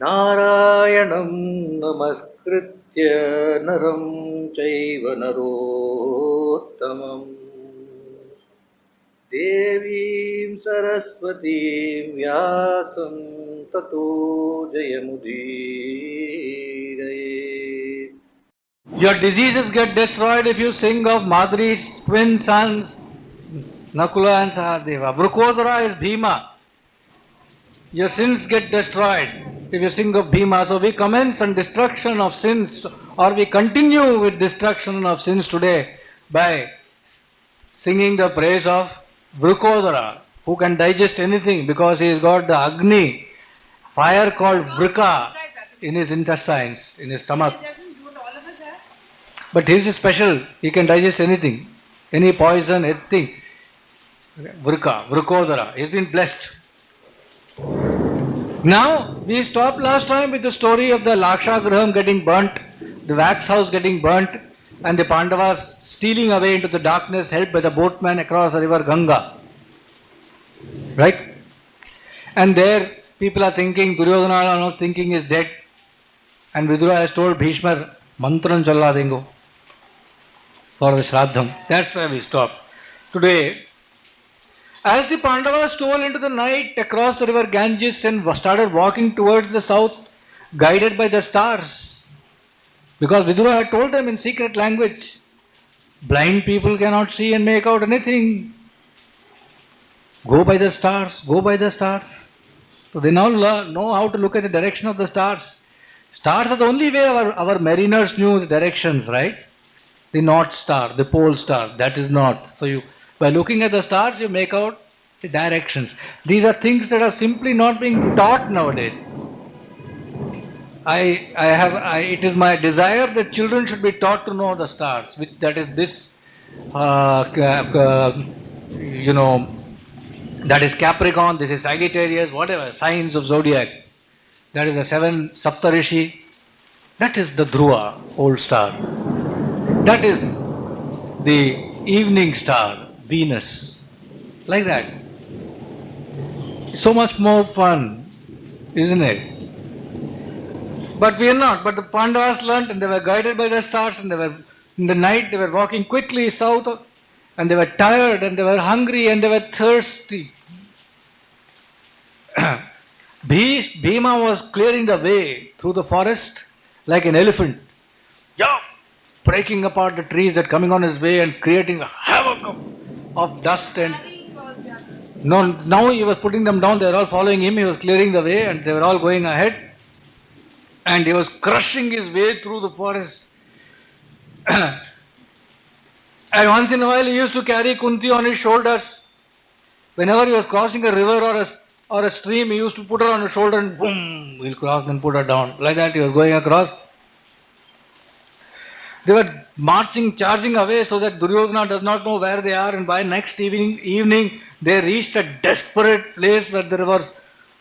नारायणं नमस्कृत्य नरं चैव नरोत्तमम् देवीं सरस्वतीं व्यासं ततो जयमुदीरये. Your diseases get destroyed if you sing of Madri's twin sons, Nakula and Sahadeva. Vrukodara is Bhima. Your sins get destroyed if you sing of Bhima. So we commence on destruction of sins, or we continue with destruction of sins today by singing the praise of Vrukodara, who can digest anything because he has got the Agni, fire called Vrika, in his intestines, in his stomach. But his is special, he can digest anything, any poison, anything. Vrika, Vrukodara, he has been blessed. Now, we stopped last time with the story of the Lakshagraham getting burnt, the wax house getting burnt, and the Pandavas stealing away into the darkness, helped by the boatman across the river Ganga. Right? And there, people are thinking, Duryodhana are not thinking is dead. And Vidura has told Bhishma, Mantran challa dengo for the Shraddham. That's where we stopped. Today, as the Pandavas stole into the night across the river Ganges and started walking towards the south, guided by the stars, because Vidura had told them in secret language, blind people cannot see and make out anything. Go by the stars, go by the stars. So they now know how to look at the direction of the stars. Stars are the only way our mariners knew the directions, right? The North Star, the Pole Star, that is north. So by looking at the stars, you make out the directions. These are things that are simply not being taught nowadays. It is my desire that children should be taught to know the stars. That is this, that is Capricorn, this is Sagittarius, whatever, signs of zodiac. That is the 7 Saptarishi. That is the Dhruva, old star. That is the evening star, Venus. Like that. So much more fun, isn't it? But we are not. But the Pandavas learnt, and they were guided by the stars, and in the night they were walking quickly south, and they were tired, and they were hungry, and they were thirsty. Bhima was clearing the way through the forest like an elephant. Breaking apart the trees that coming on his way and creating a havoc of dust and... No, now he was putting them down, they were all following him, he was clearing the way and they were all going ahead. And he was crushing his way through the forest. And once in a while he used to carry Kunti on his shoulders. Whenever he was crossing a river or a stream, he used to put her on his shoulder and boom, he'll cross and put her down. Like that he was going across. They were marching, charging away so that Duryodhana does not know where they are, and by next evening they reached a desperate place where there was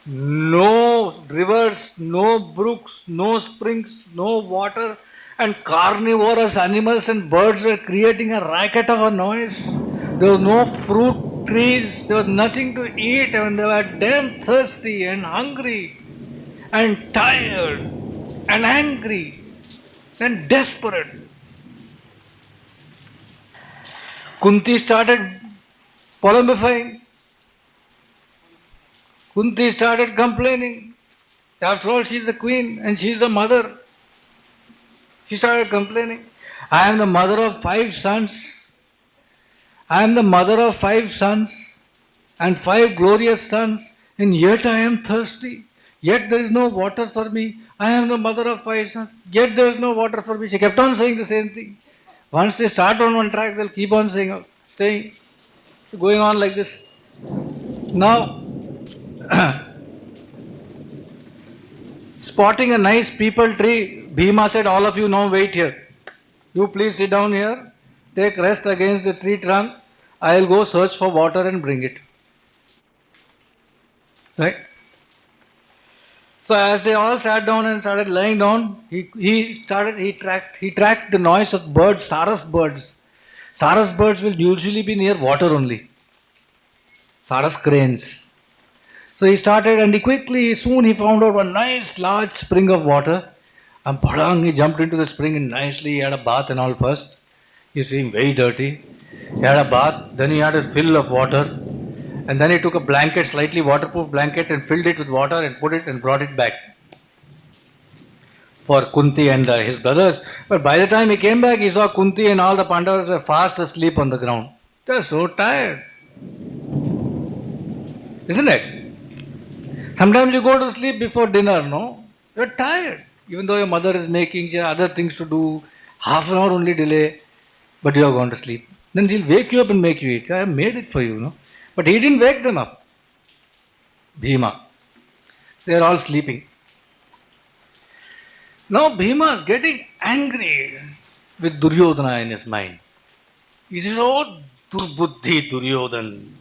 no rivers, no brooks, no springs, no water, and carnivorous animals and birds were creating a racket of a noise. There was no fruit trees, there was nothing to eat, and they were damn thirsty and hungry and tired and angry and desperate. Kunti started polemifying. Kunti started complaining. After all, she is the queen and she is the mother. She started complaining. I am the mother of 5 sons. I am the mother of 5 sons and 5 glorious sons, and yet I am thirsty. Yet there is no water for me. I am the mother of 5 sons. Yet there is no water for me. She kept on saying the same thing. Once they start on one track, they'll keep on saying, staying, going on like this. Now, spotting a nice peepal tree, Bhima said, all of you now wait here. You please sit down here, take rest against the tree trunk. I will go search for water and bring it. Right? So as they all sat down and started lying down, he tracked the noise of birds, Saras birds. Saras birds will usually be near water only. Saras cranes. So he started and soon he found out one nice large spring of water. And padang, he jumped into the spring and nicely he had a bath and all first. He seemed very dirty. He had a bath, then he had a fill of water. And then he took a blanket, slightly waterproof blanket, and filled it with water and put it and brought it back for Kunti and his brothers. But by the time he came back, he saw Kunti and all the Pandavas were fast asleep on the ground. They were so tired. Isn't it? Sometimes you go to sleep before dinner, no? You're tired. Even though your mother is making other things to do, half an hour only delay, but you are going to sleep. Then he'll wake you up and make you eat. I have made it for you, no? But he didn't wake them up. Bhima. They are all sleeping. Now Bhima is getting angry with Duryodhana in his mind. He says, "Oh, Durbuddhi Duryodhan,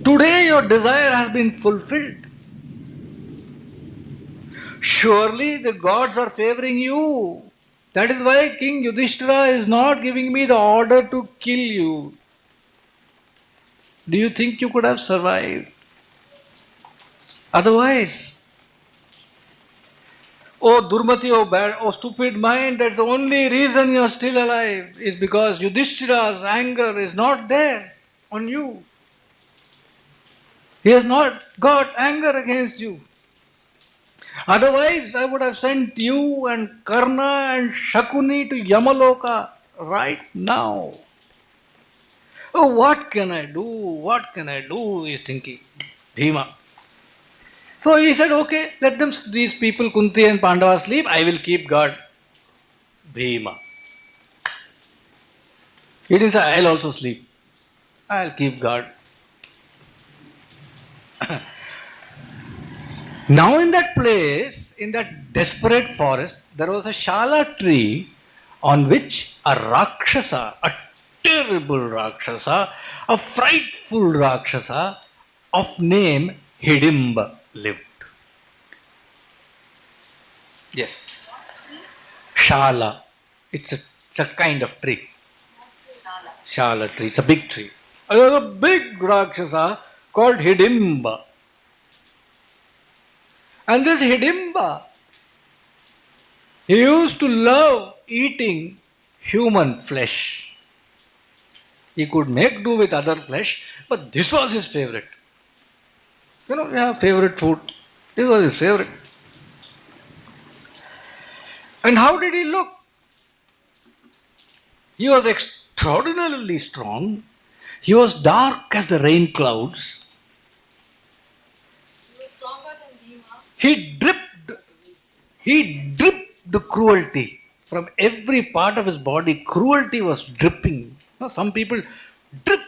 today your desire has been fulfilled. Surely the gods are favoring you. That is why King Yudhishthira is not giving me the order to kill you. Do you think you could have survived? Otherwise, oh Durmati, oh bad, oh stupid mind, that's the only reason you are still alive is because Yudhishthira's anger is not there on you. He has not got anger against you. Otherwise, I would have sent you and Karna and Shakuni to Yamaloka right now. Oh, what can I do? What can I do? He is thinking. Bhima. So he said, okay, let them, these people, Kunti and Pandava, sleep. I will keep guard. Bhima. He didn't say, I'll also sleep. I'll keep guard. Now in that place, in that desperate forest, there was a Shala tree on which a Rakshasa, a terrible Rakshasa, a frightful Rakshasa of name Hidimba lived. Yes. Shala. It's a kind of tree. Shala tree. It's a big tree. There was a big Rakshasa called Hidimba. And this Hidimba, he used to love eating human flesh. He could make do with other flesh, but this was his favorite. You know, yeah, favorite food. This was his favorite. And how did he look? He was extraordinarily strong. He was dark as the rain clouds. He dripped the cruelty from every part of his body. Cruelty was dripping. Now, some people drip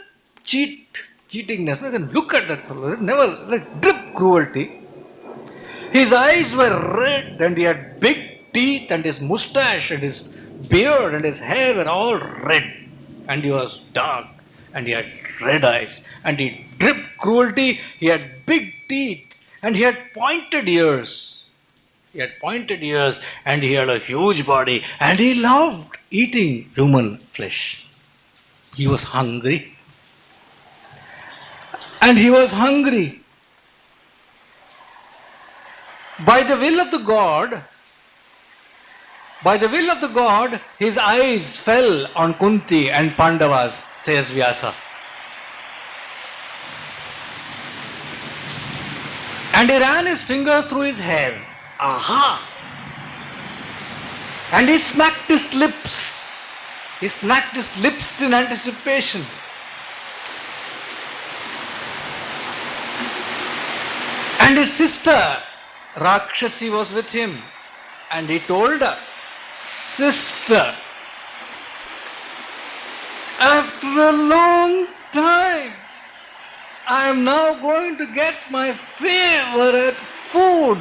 cheatingness. You can look at that fellow. Never like drip cruelty. His eyes were red and he had big teeth and his mustache and his beard and his hair were all red. And he was dark and he had red eyes and he dripped cruelty. He had big teeth. And he had pointed ears. He had pointed ears and he had a huge body and he loved eating human flesh. He was hungry. And he was hungry. By the will of the God, his eyes fell on Kunti and Pandavas, says Vyasa. And he ran his fingers through his hair. Aha! And he smacked his lips. He smacked his lips in anticipation. And his sister, Rakshasi, was with him. And he told her, "Sister, after a long time, I am now going to get my favorite food."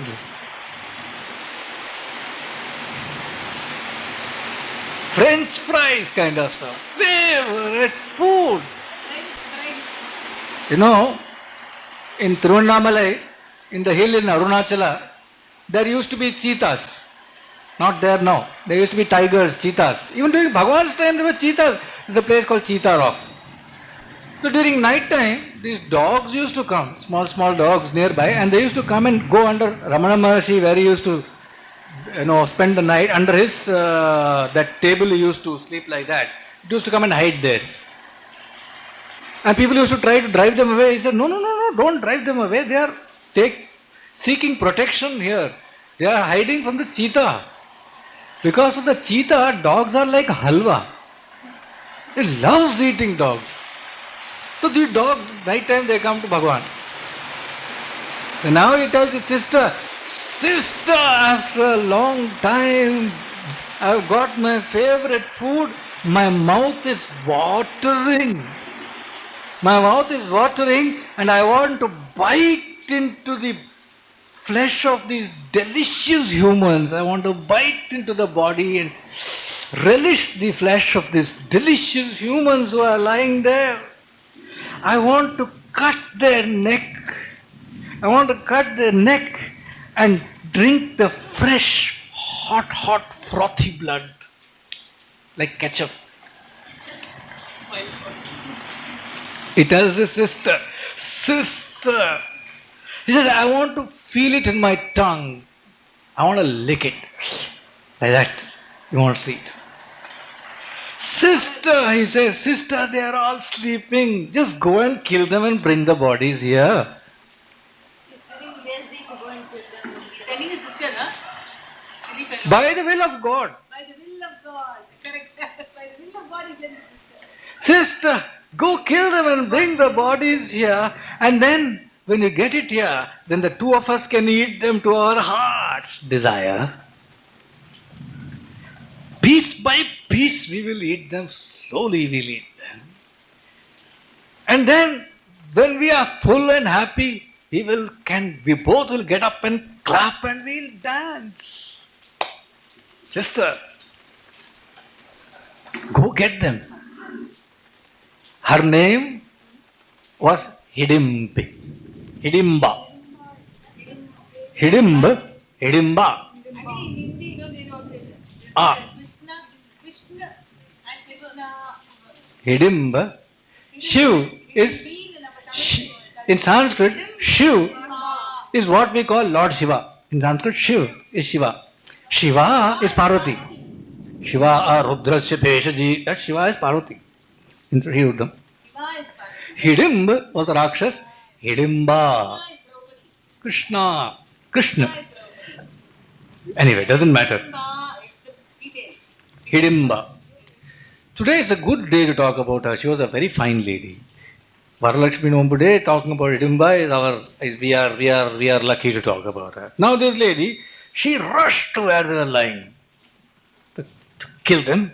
French fries kind of stuff. Favorite food. You know, in Tiruvannamalai, in the hill in Arunachala, there used to be cheetahs. Not there now. There used to be tigers, cheetahs. Even during Bhagwan's time, there were cheetahs. There's a place called Cheetah Rock. So during night time, these dogs used to come, small dogs nearby, and they used to come and go under Ramana Maharshi, where he used to, spend the night under his that table. He used to sleep like that. It used to come and hide there. And people used to try to drive them away. He said, no, don't drive them away. They are seeking protection here. They are hiding from the cheetah. Because of the cheetah, dogs are like halwa. He loves eating dogs. So these dogs, night time they come to Bhagwan. And now he tells his sister, after a long time, I've got my favorite food. My mouth is watering. My mouth is watering and I want to bite into the flesh of these delicious humans. I want to bite into the body and relish the flesh of these delicious humans who are lying there. I want to cut their neck. I want to cut their neck and drink the fresh, hot, frothy blood like ketchup. He tells his sister, he says, I want to feel it in my tongue. I want to lick it. Like that. You want to see it. Sister, he says, sister, they are all sleeping. Just go and kill them and bring the bodies here. He's telling lazy to go and kill them. He's sending his sister, huh? By the will of God. By the will of God. Correct. By the will of God, he sends his sister. Sister, go kill them and bring the bodies here. And then, when you get it here, then the two of us can eat them to our heart's desire. Piece by piece we will eat them, slowly we'll eat them. And then when we are full and happy, we both will get up and clap and we'll dance. Sister, go get them. Her name was Hidimba. Hidimba. Krishna and Krishna. Hidimba. Shiv is, in Sanskrit, Shiv is what we call Lord Shiva. In Sanskrit, Shiv is Shiva. Shiva is Parvati. Shiva Rudrasya Peshaji. That Shiva is Parvati. In Hiruddham. Hidimba was the Rakshas. Hidimba. Krishna. Anyway, doesn't matter. Hidimba. Today is a good day to talk about her. She was a very fine lady. Varalakshmi Nobbu Day, talking about Hidimba we are lucky to talk about her. Now this lady, she rushed to where they were lying to kill them.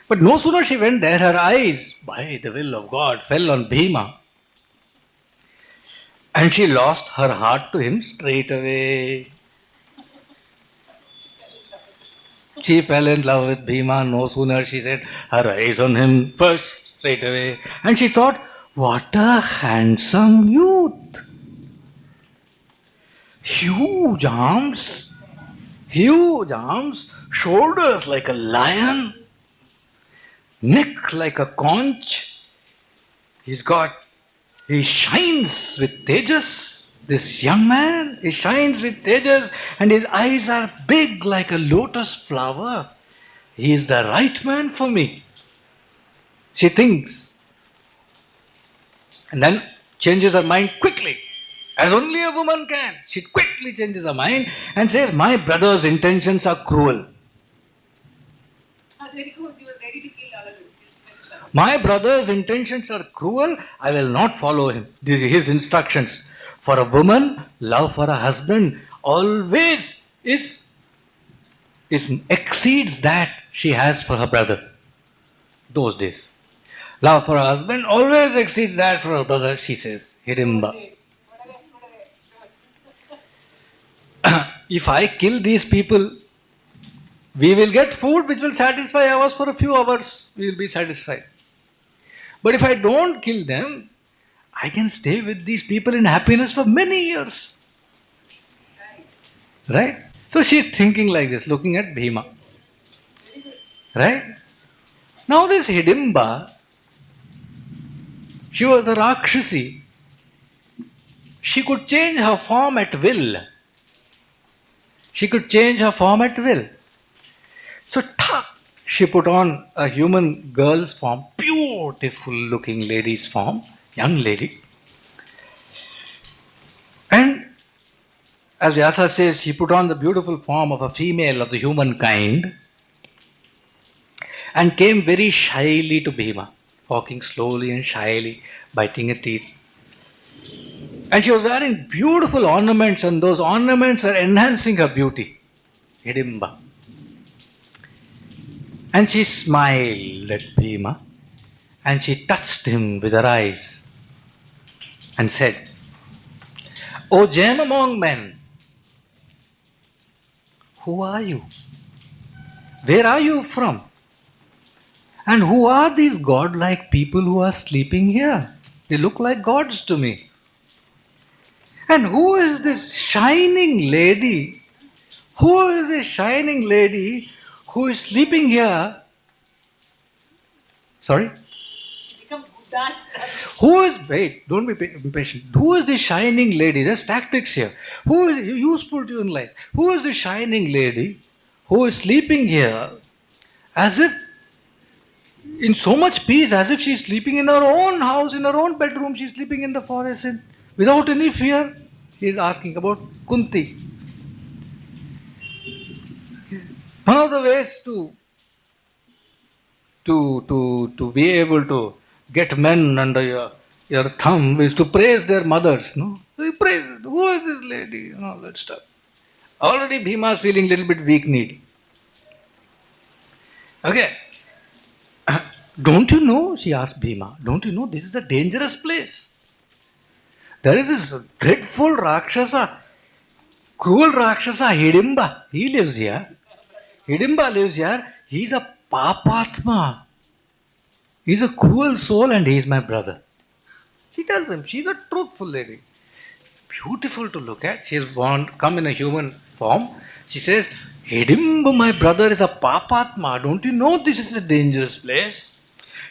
But no sooner she went there, her eyes, by the will of God, fell on Bhima. And she lost her heart to him straight away. She fell in love with Bhima. No sooner she set her eyes on him first, straight away. And she thought, what a handsome youth. Huge arms, shoulders like a lion, neck like a conch. He shines with tejas. This young man, he shines with tejas and his eyes are big like a lotus flower. He is the right man for me. She thinks. And then changes her mind quickly. As only a woman can. She quickly changes her mind and says, my brother's intentions are cruel. My brother's intentions are cruel. I will not follow his instructions. For a woman, love for a husband always exceeds that she has for her brother. Those days. Love for a husband always exceeds that for her brother, she says. Hidimba. If I kill these people, we will get food which will satisfy us for a few hours. We will be satisfied. But if I don't kill them, I can stay with these people in happiness for many years. Right? So she's thinking like this, looking at Bhima. Right? Now this Hidimba, She was a Rakshasi. She could change her form at will. She could change her form at will. So, she put on a human girl's form, beautiful looking lady's form, young lady. And as Vyasa says, she put on the beautiful form of a female of the humankind and came very shyly to Bhima, walking slowly and shyly, biting her teeth. And she was wearing beautiful ornaments, and those ornaments were enhancing her beauty. Hidimba. And she smiled at Bhima and she touched him with her eyes and said, O gem among men, who are you? Where are you from? And who are these godlike people who are sleeping here? They look like gods to me. And who is this shining lady? Who is this shining lady who is sleeping here? Sorry? Become Buddha. Who is, wait, don't be patient. Who is this shining lady? There's tactics here. Who is useful to you in life? Who is this shining lady who is sleeping here as if in so much peace, as if she's sleeping in her own house, in her own bedroom, she's sleeping in the forest and without any fear? He is asking about Kunti. One of the ways to be able to get men under your thumb is to praise their mothers, no? So you praise, who is this lady? And all that stuff. Already Bhima is feeling a little bit weak-kneed. Okay. Don't you know, she asked Bhima, don't you know this is a dangerous place? There is this dreadful Rakshasa, cruel Rakshasa, Hidimba. He lives here. Hidimba lives here. He's a Papatma. He's a cruel soul and he's my brother. She tells him, she's a truthful lady. Beautiful to look at. She has come in a human form. She says, Hidimba, my brother, is a Papatma. Don't you know this is a dangerous place?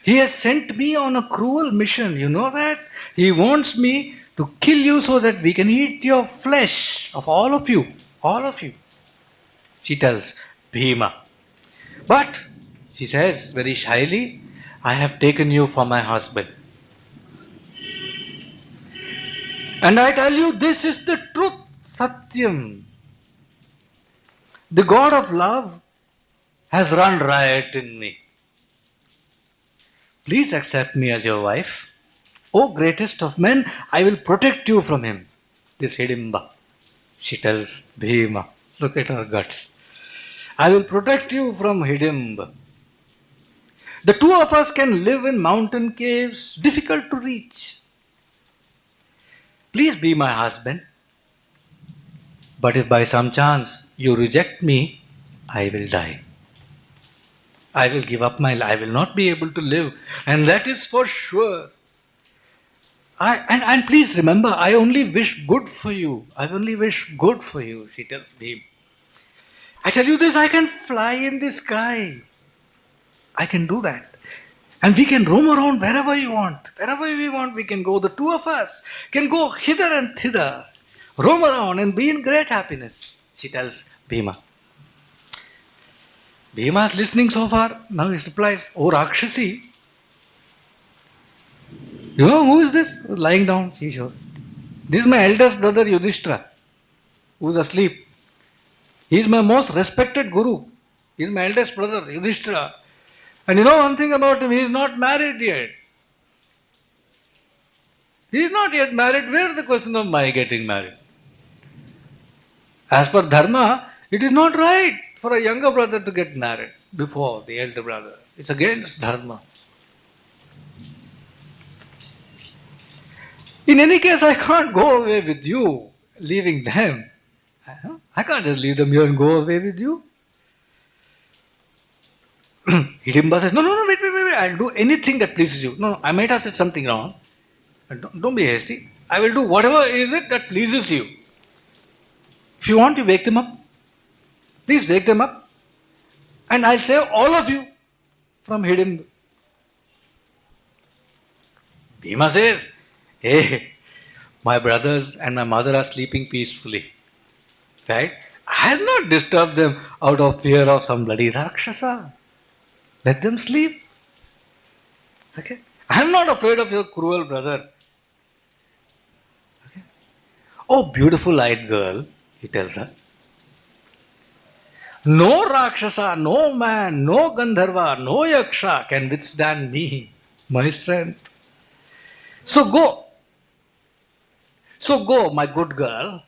He has sent me on a cruel mission. You know that? He wants me to kill you so that we can eat your flesh of all of you. All of you. She tells Bhima. But, she says very shyly, I have taken you for my husband. And I tell you, this is the truth, Satyam. The God of love has run riot in me. Please accept me as your wife. O greatest of men, I will protect you from him. This Hidimba, she tells Bhima. Look at her guts. I will protect you from Hidimba. The two of us can live in mountain caves, difficult to reach. Please be my husband. But if by some chance you reject me, I will die. I will give up my life. I will not be able to live. And that is for sure. And please remember, I only wish good for you. I only wish good for you, she tells Bhim. I tell you this, I can fly in the sky. I can do that. And we can roam around wherever you want. Wherever we want, we can go. The two of us can go hither and thither. Roam around and be in great happiness, she tells Bhima. Bhima is listening so far. Now he replies, O Rakshasi, you know who is this? Lying down, she shows. This is my eldest brother Yudhishthira, who is asleep. He is my most respected guru. He is my eldest brother Yudhishthira. And you know one thing about him, he is not married yet. He is not yet married. Where is the question of my getting married? As per dharma, it is not right for a younger brother to get married before the elder brother. It's against dharma. In any case, I can't go away with you, leaving them. I can't just leave them here and go away with you. Hidimba says, no, wait, I'll do anything that pleases you. No, I might have said something wrong. Don't be hasty. I will do whatever is it that pleases you. If you want, you wake them up. Please wake them up. And I'll save all of you from Hidimba. Bhima says, hey, my brothers and my mother are sleeping peacefully. Right? I have not disturbed them out of fear of some bloody Rakshasa. Let them sleep. Okay? I am not afraid of your cruel brother. Oh, beautiful eyed girl, he tells her. No Rakshasa, no man, no Gandharva, no Yaksha can withstand me, my strength. So go. So go, my good girl.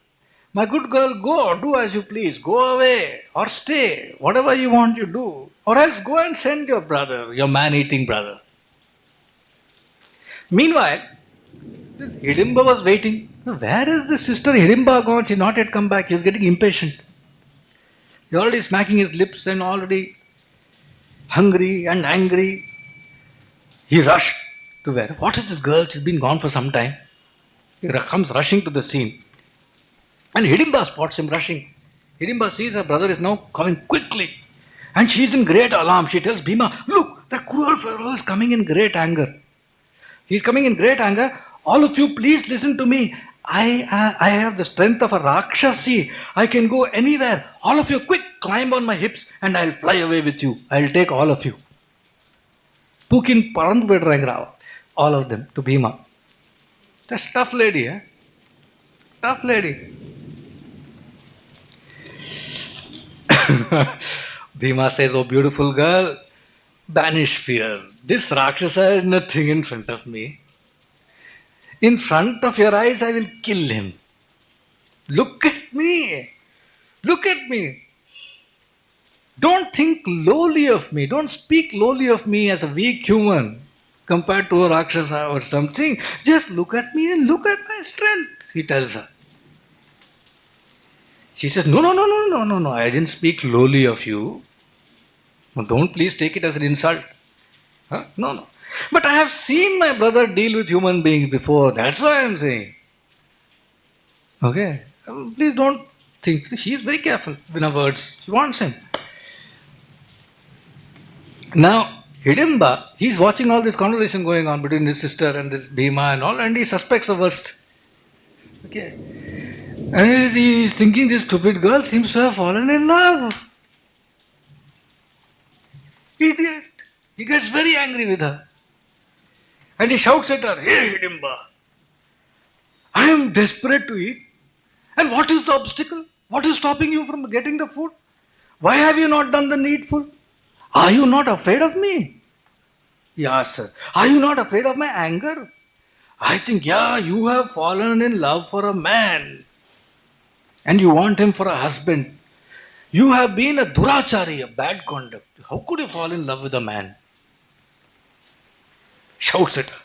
My good girl, go, do as you please. Go away or stay, whatever you want you do. Or else go and send your brother, your man-eating brother. Meanwhile, this Hidimba was waiting. Where is the sister Hidimba gone? She not yet come back. He was getting impatient. He already smacking his lips and already hungry and angry. He rushed to where? What is this girl? She's been gone for some time. He comes rushing to the scene. And Hidimba spots him rushing. Hidimba sees her brother is now coming quickly. And she is in great alarm. She tells Bhima, look, that cruel fellow is coming in great anger. He is coming in great anger. All of you, please listen to me. I have the strength of a Rakshasi. I can go anywhere. All of you, quick, climb on my hips and I'll fly away with you. I'll take all of you. Pukin parandu vedrangrava. All of them to Bhima. That's tough lady, eh? Tough lady. Bhima says, oh beautiful girl, banish fear. This Rakshasa is nothing in front of me. In front of your eyes, I will kill him. Look at me. Look at me. Don't think lowly of me. Don't speak lowly of me as a weak human compared to a Rakshasa or something. Just look at me and look at my strength, he tells her. She says, no, I didn't speak lowly of you. No, don't please take it as an insult. Huh? No. But I have seen my brother deal with human beings before. That's why I'm saying. Okay? Please don't think. She is very careful with her words. She wants him. Now, Hidimba, he's watching all this conversation going on between his sister and this Bhima and all, and he suspects the worst. Okay? And he's thinking this stupid girl seems to have fallen in love. Idiot. He gets very angry with her. And he shouts at her, hey Hidimba, I am desperate to eat. And what is the obstacle? What is stopping you from getting the food? Why have you not done the needful? Are you not afraid of me? Yes, sir. Are you not afraid of my anger? I think, you have fallen in love for a man. And you want him for a husband. You have been a durachari, a bad conduct. How could you fall in love with a man? Shouts at her.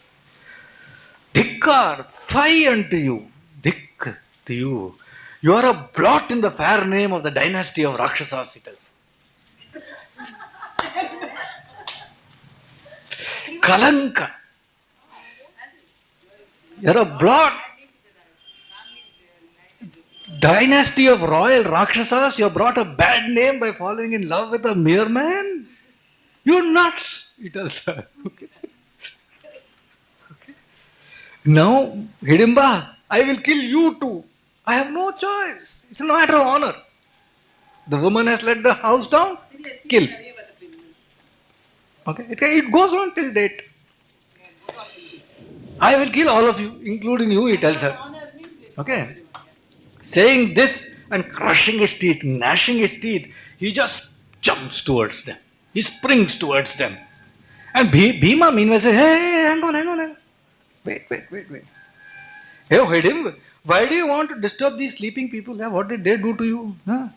Dhikkar, fie unto you. Dhik to you. You are a blot in the fair name of the dynasty of Rakshasas, he tells. Kalanka. You're a blot. Dynasty of royal Rakshasas, you have brought a bad name by falling in love with a mere man? You're nuts, he tells her. Okay. Now, Hidimba, I will kill you too. I have no choice. It's a matter of honor. The woman has let the house down, kill. Okay, it goes on till date. I will kill all of you, including you, he tells her. Okay. Saying this and crushing his teeth, gnashing his teeth, he just jumps towards them. He springs towards them. And Bhima meanwhile says, hey, hang on. Wait. Hey, Hidimba, why do you want to disturb these sleeping people? What did they do to you? Huh?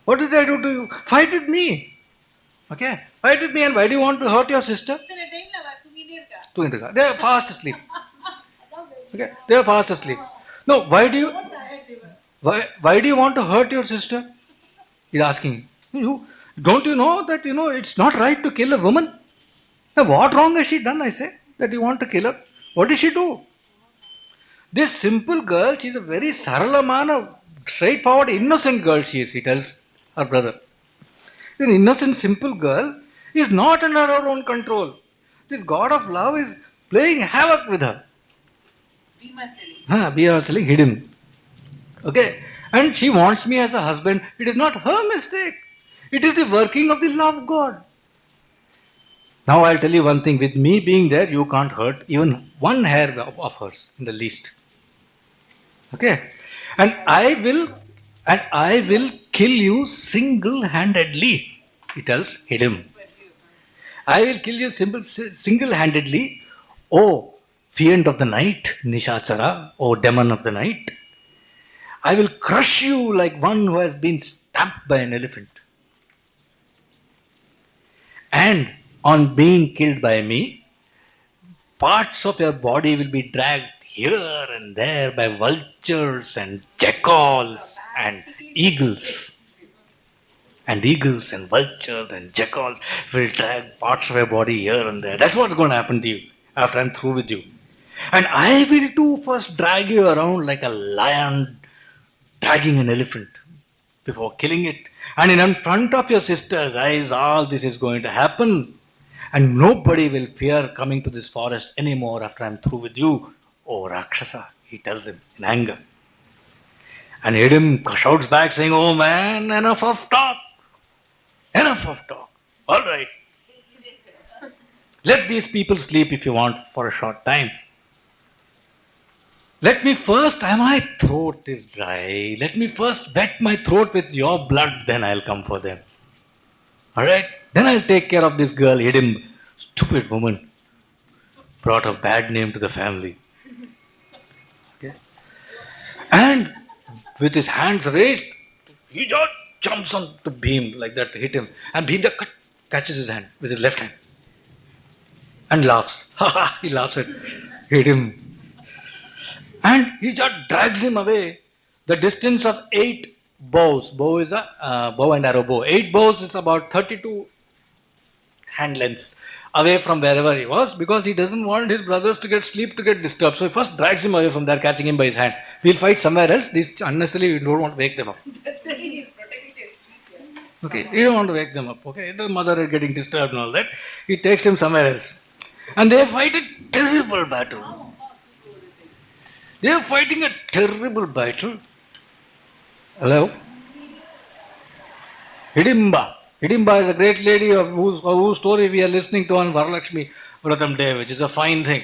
What did they do to you? Fight with me. Okay? Fight with me, and why do you want to hurt your sister? They are fast asleep. Okay? They are fast asleep. No, why do you want to hurt your sister? He's asking. Don't you know that it's not right to kill a woman? Now, what wrong has she done, I say, that you want to kill her? What did she do? This simple girl, she's a very saralamana, straightforward, innocent girl she is, he tells her brother. This innocent, simple girl is not under her own control. This God of love is playing havoc with her. Bhima is telling. Bhima was telling Hidimba. Okay? And she wants me as a husband. It is not her mistake. It is the working of the love God. Now I'll tell you one thing. With me being there, you can't hurt even one hair of hers in the least. Okay? And I will kill you single-handedly, he tells Hidimba. I will kill you single-handedly, O fiend of the night, Nishachara, O demon of the night. I will crush you like one who has been stamped by an elephant. And on being killed by me, parts of your body will be dragged here and there by vultures and jackals and eagles. And eagles and vultures and jackals will drag parts of your body here and there. That's what's going to happen to you after I'm through with you. And I will too first drag you around like a lion dragging an elephant before killing it. And in front of your sister's eyes, all this is going to happen. And nobody will fear coming to this forest anymore after I'm through with you. Oh, Rakshasa, he tells him in anger. And Hidimba shouts back saying, oh man, enough of talk. Enough of talk. All right. Let these people sleep if you want for a short time. Let me first, my throat is dry. Let me first wet my throat with your blood, then I'll come for them. All right? Then I'll take care of this girl, Hidimba. Stupid woman. Brought a bad name to the family. Okay? And with his hands raised, he just jumps on the Bhim like that to hit him. And Bhim just catches his hand with his left hand. And laughs. He laughs at him. And he just drags him away the distance of 8 bows. Bow is a bow and arrow bow. 8 bows is about 32 hand lengths away from wherever he was, because he doesn't want his brothers to get disturbed. So he first drags him away from there, catching him by his hand. We'll fight somewhere else. These unnecessarily, we don't want to wake them up. Okay, you don't want to wake them up. Okay, the mother is getting disturbed and all that. He takes him somewhere else. And they fight a terrible battle. They are fighting a terrible battle. Hello? Hidimba. Hidimba is a great lady of whose story we are listening to on Varalakshmi Vratam Day, which is a fine thing.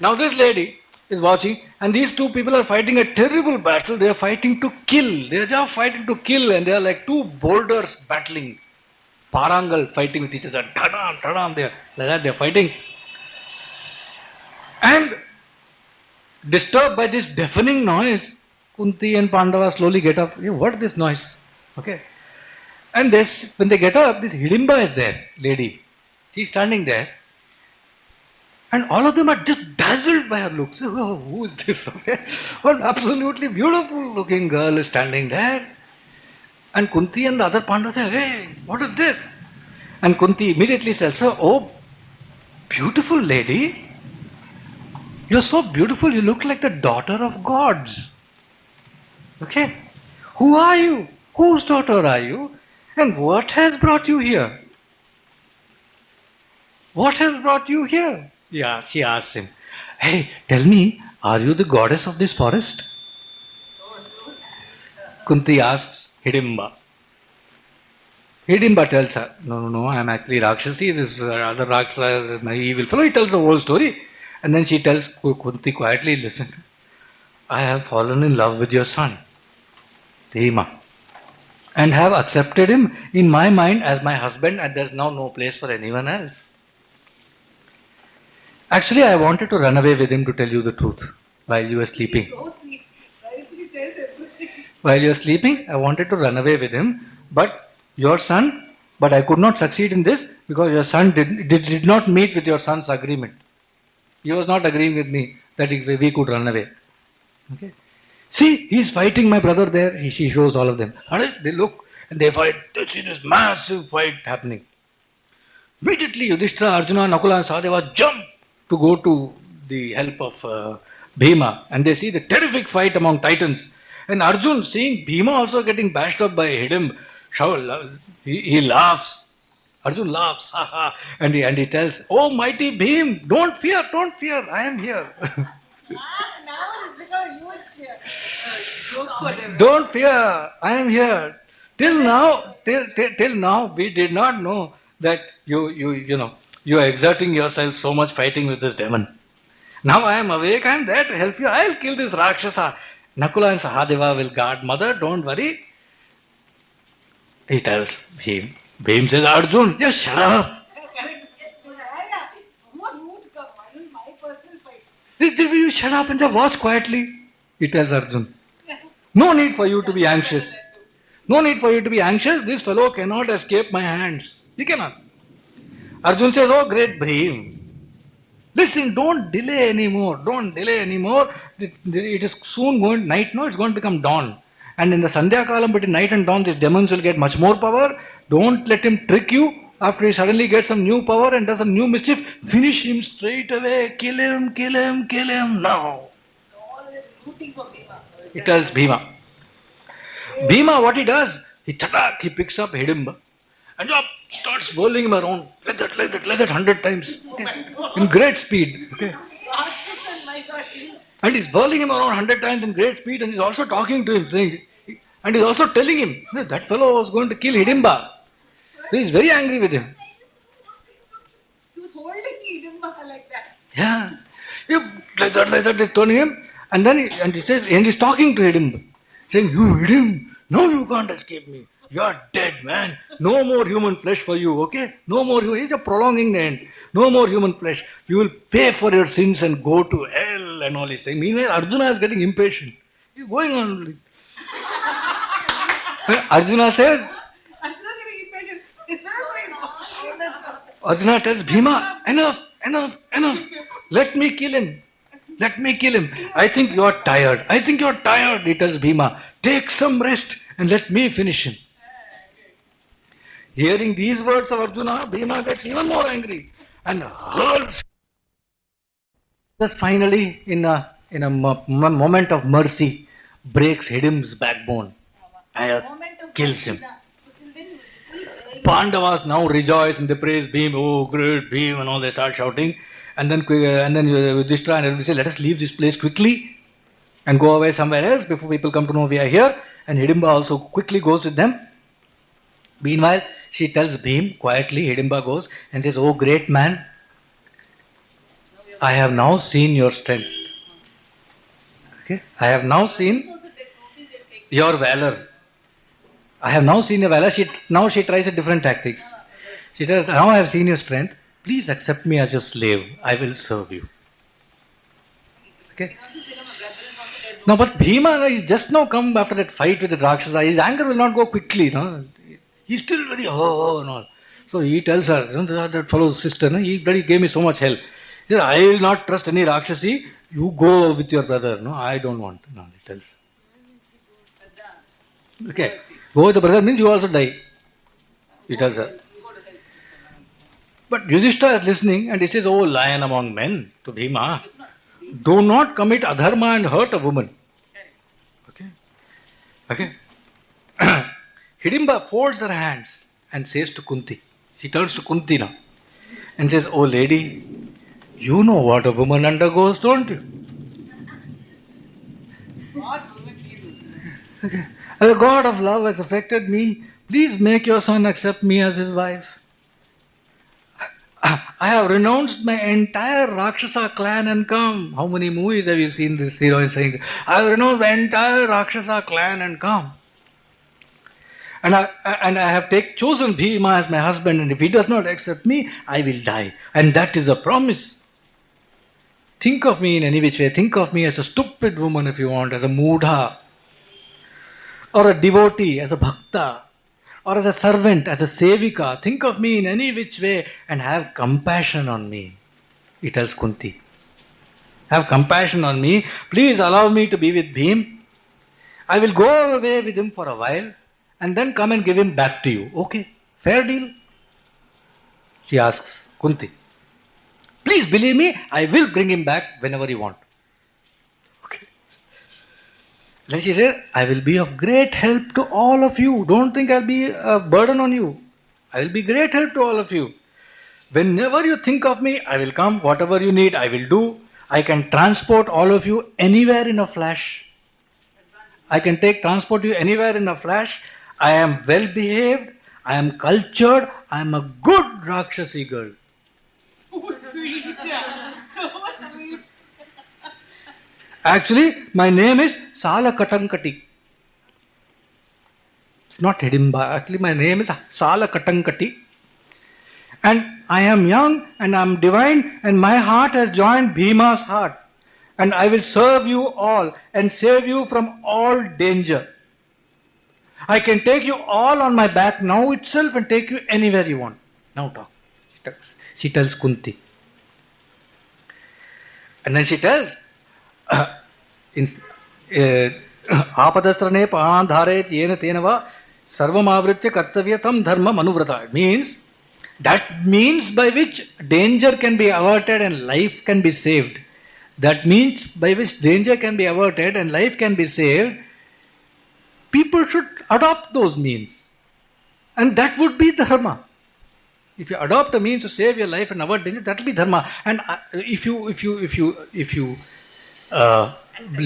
Now this lady is watching, and these two people are fighting a terrible battle. They are fighting to kill. They are just fighting to kill, and they are like two boulders battling. Parangal fighting with each other. Tadam, tadam, they are like that, they are fighting. And disturbed by this deafening noise, Kunti and Pandava slowly get up. What is this noise? Okay. And when they get up, this Hidimba is there, lady. She's standing there. And all of them are just dazzled by her looks. Oh, who is this? Okay. One absolutely beautiful looking girl is standing there. And Kunti and the other Pandavas say, hey, what is this? And Kunti immediately says, oh, beautiful lady. You're so beautiful, you look like the daughter of gods. Okay? Who are you? Whose daughter are you? And what has brought you here? What has brought you here? Yeah, she asks him. Hey, tell me, are you the goddess of this forest? Kunti asks Hidimba. Hidimba tells her, no, I am actually Rakshasi, this other Rakshasa is my evil fellow. He tells the whole story. And then she tells Kunti quietly, listen, I have fallen in love with your son, Bhima, and have accepted him in my mind as my husband, and there is now no place for anyone else. Actually, I wanted to run away with him, to tell you the truth, while you were sleeping. So sweet. Why did he tell everything? While you were sleeping, I wanted to run away with him, but I could not succeed in this because your son did not meet with your son's agreement. He was not agreeing with me that we could run away. Okay. See, he's fighting my brother there. She shows all of them. They look and they fight. They see this massive fight happening. Immediately, Yudhishthira, Arjuna, Nakula and Sahadeva jump to go to the help of Bhima. And they see the terrific fight among titans. And Arjun, seeing Bhima also getting bashed up by Hidimba, he laughs. Arjun laughs, ha ha, and he tells, "Oh mighty Bhim, don't fear, I am here." Now it's become a huge joke for them. Don't fear, I am here. Till now, we did not know that you are exerting yourself so much fighting with this demon. Now I am awake, I am there to help you. I'll kill this Rakshasa. Nakula and Sahadeva will guard mother, don't worry. He tells Bhim. Bhim says, Arjun, just shut up. Correct. Yeah. What mood come? I will my personal fight. Did you shut up and just watch quietly? He tells Arjun. No need for you to be anxious. No need for you to be anxious. This fellow cannot escape my hands. He cannot. Arjun says, oh great Bhim. Listen, don't delay anymore. Don't delay anymore. It is soon going night. No, it's going to become dawn. And in the Sandhya Kalam between night and dawn, these demons will get much more power. Don't let him trick you. After he suddenly gets some new power and does some new mischief, finish him straight away. Kill him now. All of them rooting for Bhima. He tells Bhima. Bhima, what he does, he picks up Hidimba and starts whirling him around like that 100 times. Okay. In great speed. Okay. Rakshasa, my God. And he's whirling him around 100 times in great speed, and he's also talking to him, saying, and he's also telling him that fellow was going to kill Hidimba. So he's very angry with him. He was holding Hidimba like that. Yeah. Like that, he's telling him. And then he says, and he's talking to Hidimba, saying, you Hidim, no, you can't escape me. You're dead, man. No more human flesh for you, okay? No more human. He's just prolonging the end. No more human flesh. You will pay for your sins and go to hell and all he's saying. Meanwhile, Arjuna is getting impatient. He's going on. Arjuna says, Arjuna's getting impatient. It's not going on. Arjuna tells Bhima, enough. Let me kill him. I think you are tired. He tells Bhima, take some rest and let me finish him. Hearing these words of Arjuna, Bhima gets even more angry and hurls. Just finally, in a moment of mercy, breaks Hidim's backbone and kills him. Pandavas now rejoice and they praise Bhim. Oh, great Bhim, and all they start shouting. And then Yudhishthira and everybody say, let us leave this place quickly and go away somewhere else before people come to know we are here. And Hidimba also quickly goes with them. Meanwhile, she tells Bhim quietly, Hidimba goes and says, oh great man, I have now seen your strength. Okay? I have now seen your valor. I have now seen your valor. Now she tries a different tactics. She says, now I have seen your strength. Please accept me as your slave. I will serve you. Okay? No, but Bhima is just now come after that fight with the Rakshasa. His anger will not go quickly. No? He's still very and all. So he tells her, that fellow's sister, he bloody gave me so much hell. He says, I will not trust any Rakshasi. You go with your brother. No, I don't want. No, he tells. Okay. Go with the brother means you also die. He tells her. But Yudhishthira is listening and he says, oh lion among men, to Bhima, do not commit adharma and hurt a woman. Okay. Hidimba folds her hands and says to Kunti, she turns to Kunti now and says, oh lady, you know what a woman undergoes, don't you? Okay. The God of love has affected me. Please make your son accept me as his wife. I have renounced my entire Rakshasa clan and come. How many movies have you seen this heroine saying this? I have renounced my entire Rakshasa clan and come. And I have chosen Bhima as my husband, and if he does not accept me, I will die. And that is a promise. Think of me in any which way. Think of me as a stupid woman if you want, as a mudha, or a devotee, as a bhakta, or as a servant, as a sevika. Think of me in any which way and have compassion on me. He tells Kunti. Have compassion on me. Please allow me to be with Bhim. I will go away with him for a while and then come and give him back to you. Okay, fair deal? She asks Kunti. Please believe me, I will bring him back whenever you want. Okay. Then she said, I will be of great help to all of you. Don't think I'll be a burden on you. I will be great help to all of you. Whenever you think of me, I will come. Whatever you need, I will do. I can transport all of you anywhere in a flash. I can transport you anywhere in a flash. I am well behaved. I am cultured. I am a good Rakshasi girl. So sweet. So sweet. Actually, my name is Sala Katankati. It's not Hidimba. Actually, my name is Sala Katankati. And I am young and I am divine, and my heart has joined Bhima's heart. And I will serve you all and save you from all danger. I can take you all on my back now itself and take you anywhere you want. Now talk. She tells Kunti. And then she tells, Apadastrane panandharet yena tenava sarvam avritya kartavyatam dharma manuvrata. It means, that means by which danger can be averted and life can be saved. That means by which danger can be averted and life can be saved. People should adopt those means. And that would be dharma. If you adopt a means to save your life and avoid danger, that will be dharma. And if you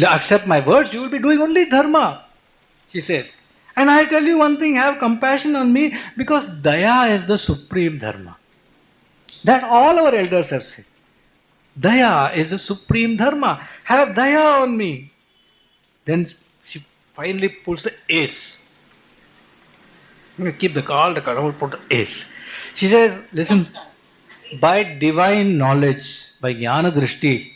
accept my words, you will be doing only dharma, she says. And I tell you one thing, have compassion on me, because daya is the supreme dharma. That all our elders have said. Daya is the supreme dharma. Have daya on me. Then she finally pulls the ace. Keep all the card, put the ace. She says, listen, by divine knowledge, by jnana drishti,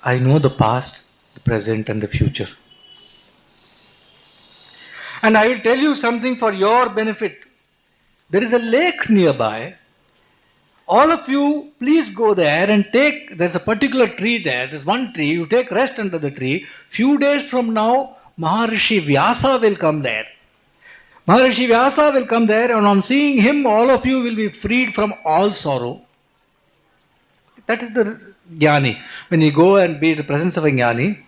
I know the past, the present and the future. And I will tell you something for your benefit. There is a lake nearby. All of you, please go there and there's a particular tree there. There's one tree. You take rest under the tree. Few days from now, Maharishi Vyasa will come there. Maharishi Vyasa will come there, and on seeing him, all of you will be freed from all sorrow. That is the jnani. When you go and be in the presence of a jnani,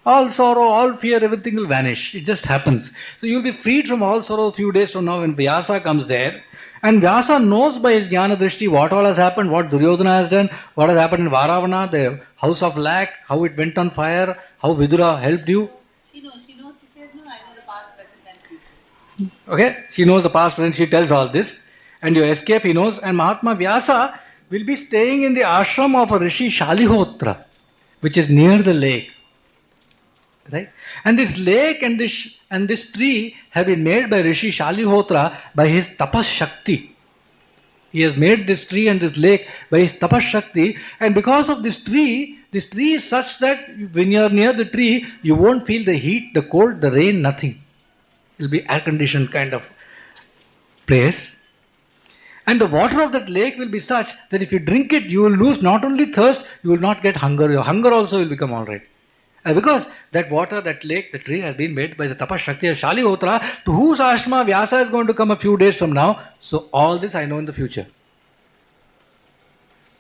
all sorrow, all fear, everything will vanish. It just happens. So you will be freed from all sorrow a few days from now when Vyasa comes there. And Vyasa knows by his jnana drishti what all has happened, what Duryodhana has done, what has happened in Varavana, the house of lack, how it went on fire, how Vidura helped you. She knows. She says, no, I know the past, present and future. Okay? She knows the past, present, she tells all this. And you escape, he knows. And Mahatma Vyasa will be staying in the ashram of a Rishi Shalihotra, which is near the lake. Right? And this lake and this tree have been made by Rishi Shalihotra by his tapas shakti. He has made this tree and this lake by his tapas shakti, and because of this tree is such that when you are near the tree, you won't feel the heat, the cold, the rain, nothing. It will be air-conditioned kind of place. And the water of that lake will be such that if you drink it, you will lose not only thirst, you will not get hunger. Your hunger also will become alright. Because that water, that lake, the tree has been made by the tapas shakti of Shalihotra, to whose ashrama Vyasa is going to come a few days from now. So all this I know in the future.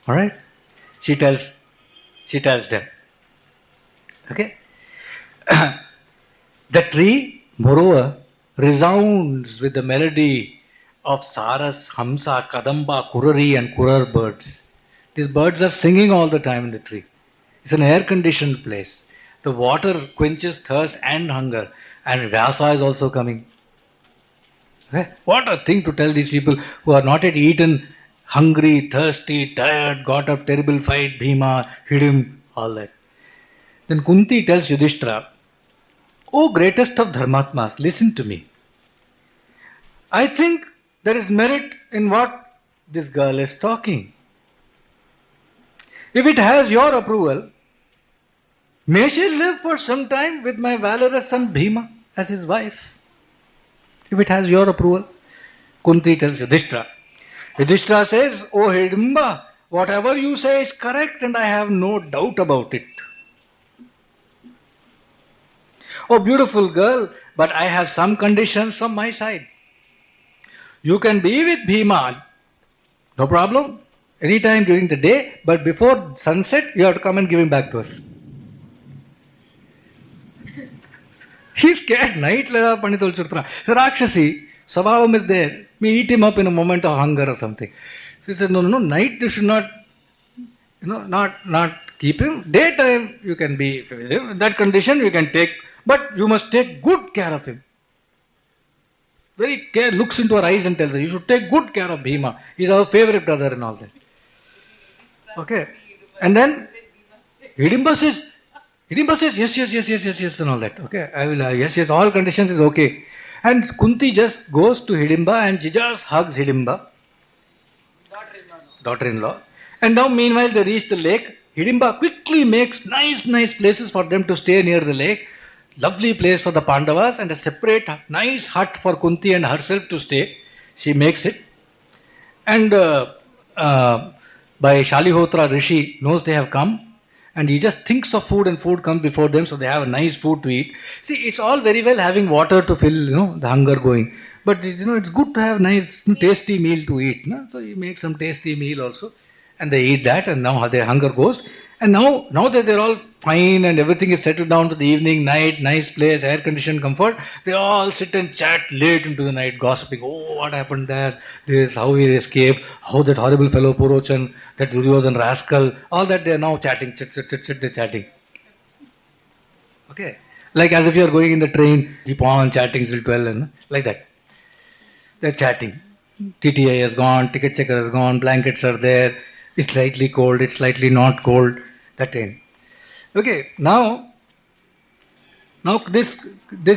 Alright? She tells them. Okay? The tree, moreover, resounds with the melody of Saras, Hamsa, Kadamba, Kurari and Kurar birds. These birds are singing all the time in the tree. It's an air-conditioned place. The water quenches thirst and hunger, and Vyasa is also coming. Okay? What a thing to tell these people who are not yet eaten, hungry, thirsty, tired, got up, terrible fight, Bhima, hit him, all that. Then Kunti tells Yudhishthira, O greatest of Dharmatmas, listen to me. I think there is merit in what this girl is talking. If it has your approval, may she live for some time with my valorous son Bhima as his wife. If it has your approval. Kunti tells Yudhishthira. Yudhishthira says, O Hidimba, whatever you say is correct and I have no doubt about it. Oh beautiful girl, but I have some conditions from my side. You can be with Bhima, no problem, anytime during the day, but before sunset you have to come and give him back to us. She's scared. Night laga pani tolchurtana. Rakshasi, Sabhavam is there. We eat him up in a moment of hunger or something. She said, no, night you should not, not keep him. Daytime you can be with him. In that condition you can take, but you must take good care of him. Very care, looks into her eyes and tells her, you should take good care of Bhima. He's our favorite brother and all that. Okay. And then Hidimba says, yes, and all that. Okay, I will, yes, all conditions is okay. And Kunti just goes to Hidimba and she just hugs Hidimba, daughter-in-law. And now meanwhile they reach the lake. Hidimba quickly makes nice places for them to stay near the lake. Lovely place for the Pandavas and a separate nice hut for Kunti and herself to stay. She makes it. And by Shalihotra Rishi knows they have come. And he just thinks of food and food comes before them, so they have a nice food to eat. See, it's all very well having water to fill, the hunger going. But, it's good to have nice, tasty meal to eat. No? So you make some tasty meal also. And they eat that and now their hunger goes. And now that they're all fine and everything is settled down to the evening, night, nice place, air conditioned comfort, they all sit and chat late into the night, gossiping. Oh, what happened there? This, how he escaped, how that horrible fellow Purochan, that Duryodhan rascal, all that they are now chatting, they're chatting. Okay. Like as if you are going in the train, keep on chatting till 12 and like that. They're chatting. TTI has gone, ticket checker has gone, blankets are there. It's slightly cold, it's slightly not cold. That end. Okay, now this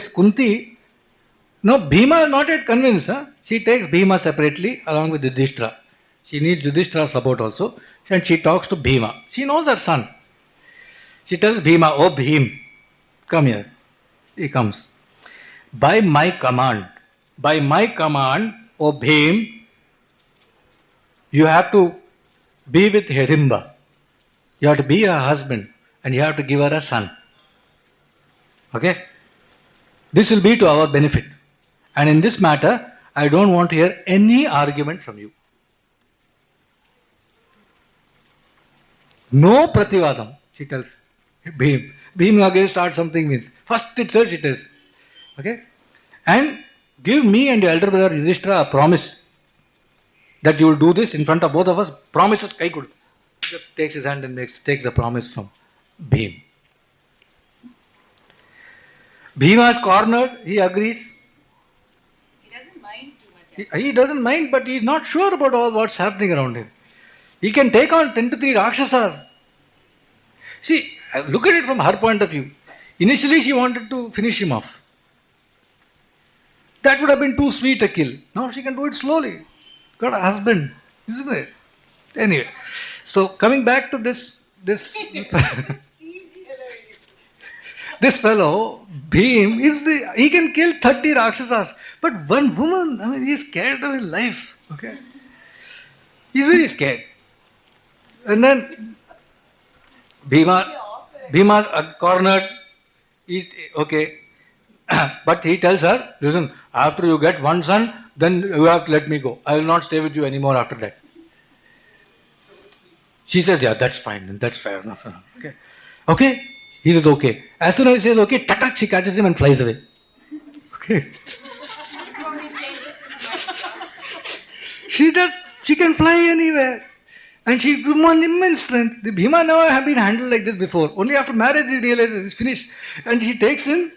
Kunti, now Bhima is not yet convinced. Huh? She takes Bhima separately along with Yudhishthira. She needs Yudhishthira's support also. And she talks to Bhima. She knows her son. She tells Bhima, oh Bhim, come here. He comes. By my command, oh Bhim, you have to be with Hidimba. You have to be her husband and you have to give her a son. Okay? This will be to our benefit. And in this matter, I don't want to hear any argument from you. No prativadam, she tells Bhim. Bhim again starts something means. First itself it is. Okay? And give me and your elder brother Yudhishthira a promise that you will do this in front of both of us. Promises kai kudu. Takes his hand and takes the promise from Bhim. Bhima is cornered, he agrees. He doesn't mind too much. He doesn't mind, but he is not sure about all what's happening around him. He can take on 10 to 3 Rakshasas. See, look at it from her point of view. Initially she wanted to finish him off. That would have been too sweet a kill. Now she can do it slowly. Got a husband, isn't it? Anyway, so coming back to this fellow, Bhim, he can kill 30 Rakshasas, but one woman, he's scared of his life. Okay, he's very scared. And then Bhima cornered. He's okay, but he tells her, listen, after you get one son, then you have to let me go. I will not stay with you anymore after that. She says, yeah, that's fine, and that's fair enough. Okay. Okay? He says, okay. As soon as he says, okay, tatak, she catches him and flies away. Okay. She can fly anywhere. And she gives one immense strength. The Bhima never have been handled like this before. Only after marriage he realizes it's finished. And she takes him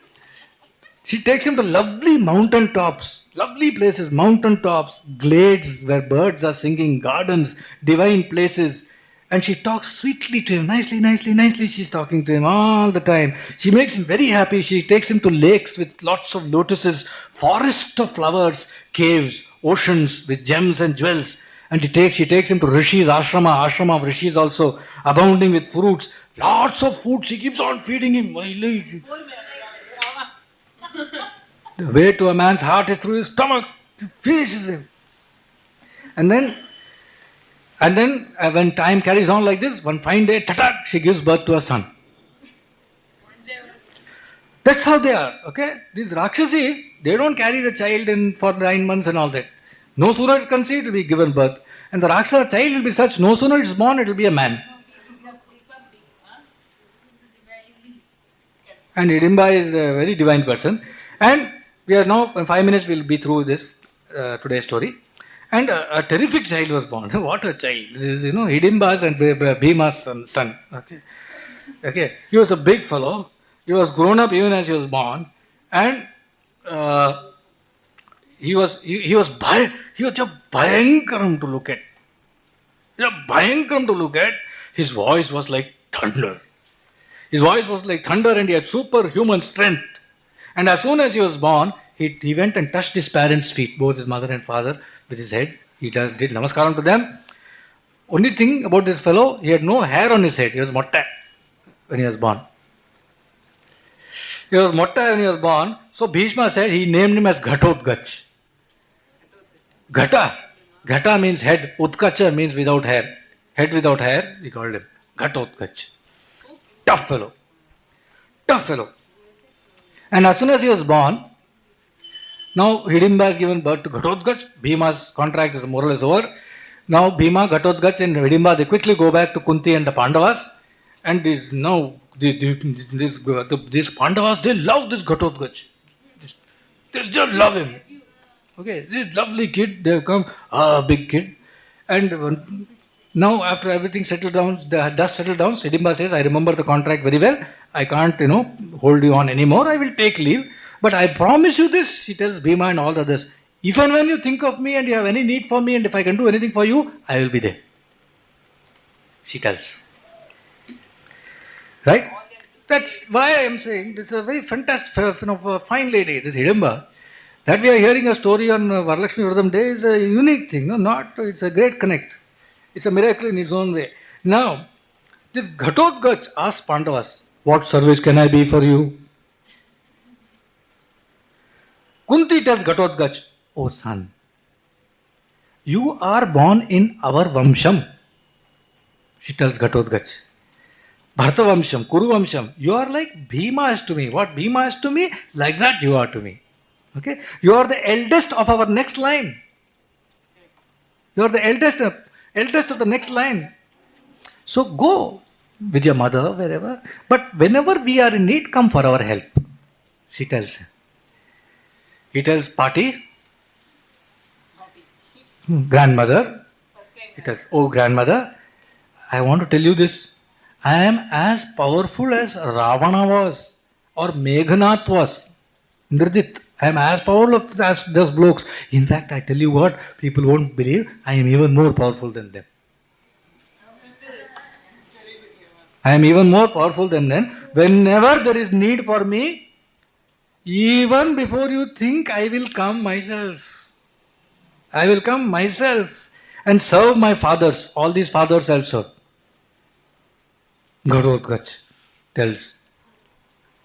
to lovely mountain tops, lovely places, mountain tops, glades where birds are singing, gardens, divine places. And she talks sweetly to him, nicely, she's talking to him all the time. She makes him very happy. She takes him to lakes with lots of lotuses, forests of flowers, caves, oceans with gems and jewels. And she takes him to Rishi's ashrama of Rishis also, abounding with fruits, lots of food. She keeps on feeding him. The way to a man's heart is through his stomach. She finishes him. And then when time carries on like this, one fine day, tatak, she gives birth to a son. That's how they are, okay? These Rakshasas, they don't carry the child for 9 months and all that. No sooner it's conceived, it will be given birth. And the Rakshasa child will be such, no sooner it's born, it will be a man. And Hidimba is a very divine person. And We are now, in 5 minutes, we'll be through this today's story. And a terrific child was born. What a child. This is, Hidimba's and Bhima's son. Okay. He was a big fellow. He was grown up even as he was born. And he was just Bhayankaram to look at. Bhayankaram to look at. His voice was like thunder. His voice was like thunder, and he had superhuman strength. And as soon as he was born, he went and touched his parents' feet, both his mother and father, with his head. He did namaskaram to them. Only thing about this fellow, he had no hair on his head. He was motta when he was born. He was motta when he was born. So Bhishma said he named him as Ghatotgach. Ghata means head. Utkacha means without hair. Head without hair, he called him Ghatotgach. Tough fellow. And as soon as he was born, now Hidimba has given birth to Ghatotgach. Bhima's contract is more or less over. Now Bhima, Ghatotgach and Hidimba, they quickly go back to Kunti and the Pandavas. And these Pandavas, they love this Ghatotgach. They just love him. Okay, this lovely kid, they have come, big kid. And now after everything settled down, the dust settled down, Hidimba says, I remember the contract very well. I can't, hold you on anymore. I will take leave. But I promise you this, she tells Bhima and all the others. If and when you think of me and you have any need for me and if I can do anything for you, I will be there. She tells. Right? That's why I am saying this is a very fantastic, fine lady, this Hidimba. That we are hearing a story on Varalakshmi Vradam Day is a unique thing. It's a great connect. It's a miracle in its own way. Now, this Ghatotgach asks Pandavas, what service can I be for you? Kunti tells Ghatotgach, oh son, you are born in our Vamsham. She tells Ghatotgach, Bharata Vamsham, Kuru Vamsham, you are like Bhima is to me. What Bhima is to me, like that you are to me. Okay? You are the eldest of our next line. You are the eldest of the next line. So go with your mother, wherever. But whenever we are in need, come for our help. She tells him. He tells Pati, grandmother. He tells, oh grandmother, I want to tell you this. I am as powerful as Ravana was or Meghnath was. Indrajit. I am as powerful as those blokes. In fact, I tell you what, people won't believe, I am even more powerful than them. I am even more powerful than them. Whenever there is need for me, even before you think, I will come myself. I will come myself and serve my fathers. All these fathers I'll serve. Ghatotgach tells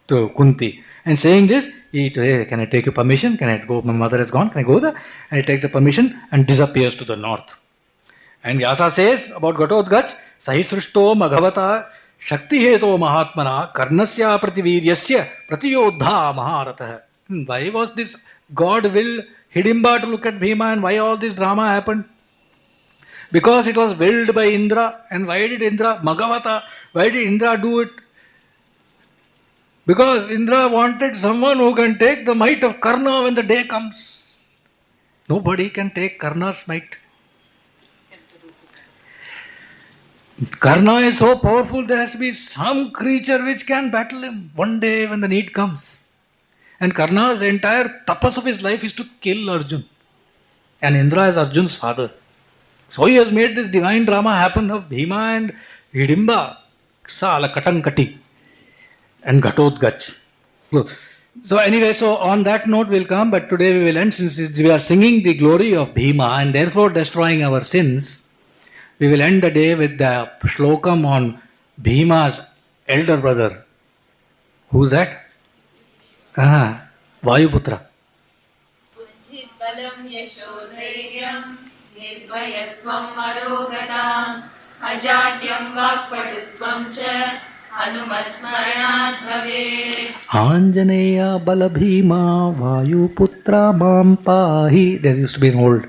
to Kunti. And saying this, can I take your permission? Can I go? My mother has gone. Can I go there? And he takes the permission and disappears to the north. And Vyasa says about Ghatotgach, Sahisrishto Maghavata Shakti Heto Mahatmana Karnasya Prativiryasya Pratiyodha Maharatah. Why was this God will Hidimba to look at Bhima, and why all this drama happened? Because it was willed by Indra. And why did Indra, Maghavata, why did Indra do it? Because Indra wanted someone who can take the might of Karna when the day comes. Nobody can take Karna's might. Karna is so powerful, there has to be some creature which can battle him one day when the need comes. And Karna's entire tapas of his life is to kill Arjun. And Indra is Arjun's father. So he has made this divine drama happen of Bhima and Hidimba, Sala Katankati, and Ghatotgach. So anyway, so on that note we'll come, but today we will end, since we are singing the glory of Bhima and therefore destroying our sins. We will end the day with the shlokam on Bhima's elder brother. Who's that? Vayuputra. Balam yashodhairyam nirvayatvam arogatam ajatyam vakpadutvam cha hanumatsmaranat bhavet. Anjaneya balabhima Vayuputra mam pahi. There used to be an old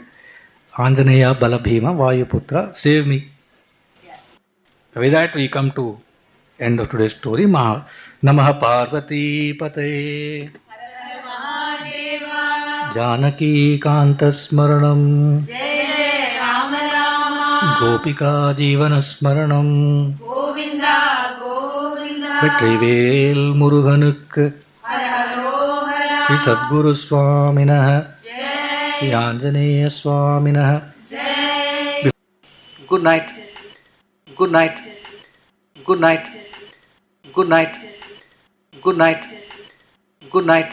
Anjaneya balabhima Vayuputra, save me. Yeah. With that we come to end of today's story. Namaha Parvati Pataye. Har Har Mahadev. जानकीकान्तस्मरणं जय जय राम राम गोपिका जीवनस्मरणं गोविन्द गोविन्द வெற்றிவேல் முருகனுக்கு हर हरो हर ஸ்ரீ சத்குரு சுவாமினः जय ஸ்ரீ ஆஞ்சநேய சுவாமினः. जय Good night. Good night. Good night. Good night. Good night. Good night.